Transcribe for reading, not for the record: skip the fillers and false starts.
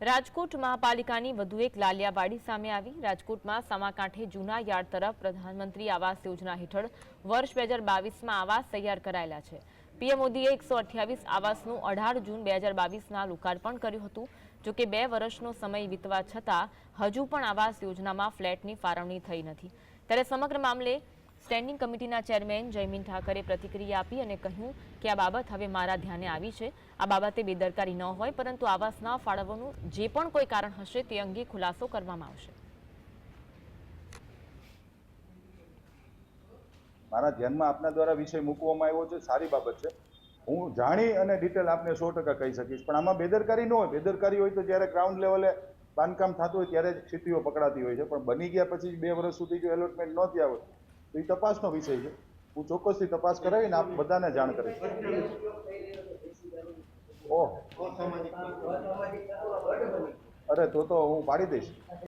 રાજકોટ મહાપાલિકાની વધુ એક લાલિયાવાડી સામે આવી। રાજકોટમાં સામાકાંઠે જૂના યાર્ડ તરફ પ્રધાનમંત્રી આવાસ યોજના હેઠળ વર્ષ 2022માં આવાસ તૈયાર કરાયેલા છે। પીએમ મોદીએ 128 આવાસનું 18 જૂન 2022ના લોકાર્પણ કર્યું હતું। જો કે 2 વર્ષનો સમય વીતવા છતાં હજુ પણ આવાસ યોજનામાં ફ્લેટની ફાળવણી થઈ નથી। ત્યારે સમગ્ર મામલે સ્ટેન્ડિંગ કમિટીના ચેરમેન જયમીન ઠાકરે પ્રતિક્રિયા આપી અને કહ્યું કે આ બાબત હવે મારા ધ્યાને આવી છે। આ બાબતે બેદરકારી ન હોય, પરંતુ આવાસ ન ફાળવવાનું જે પણ કોઈ કારણ હશે તે અંગે ખુલાસો કરવામાં આવશે। મારા ધ્યાનમાં આપના દ્વારા વિષય મૂકવામાં આવ્યો છે, સારી બાબત છે। હું જાણી અને ડિટેલ આપને 100% કહી શકીશ, પણ આમાં બેદરકારી ન હોય। બેદરકારી હોય તો જ્યારે ગ્રાઉન્ડ લેવલે બાંધકામ થતું હોય ત્યારે જ સ્થિતિઓ પકડાતી હોય છે, પણ બની ગયા પછી 2 વર્ષ સુધી જો એલોટમેન્ટ ન થયા હોય તો એ તપાસનો વિષય છે। હું ચોક્કસથી તપાસ કરાવીને આપ બધાને જાણ કરીશ। ઓહ, અરે તો હું પાડી દઈશ।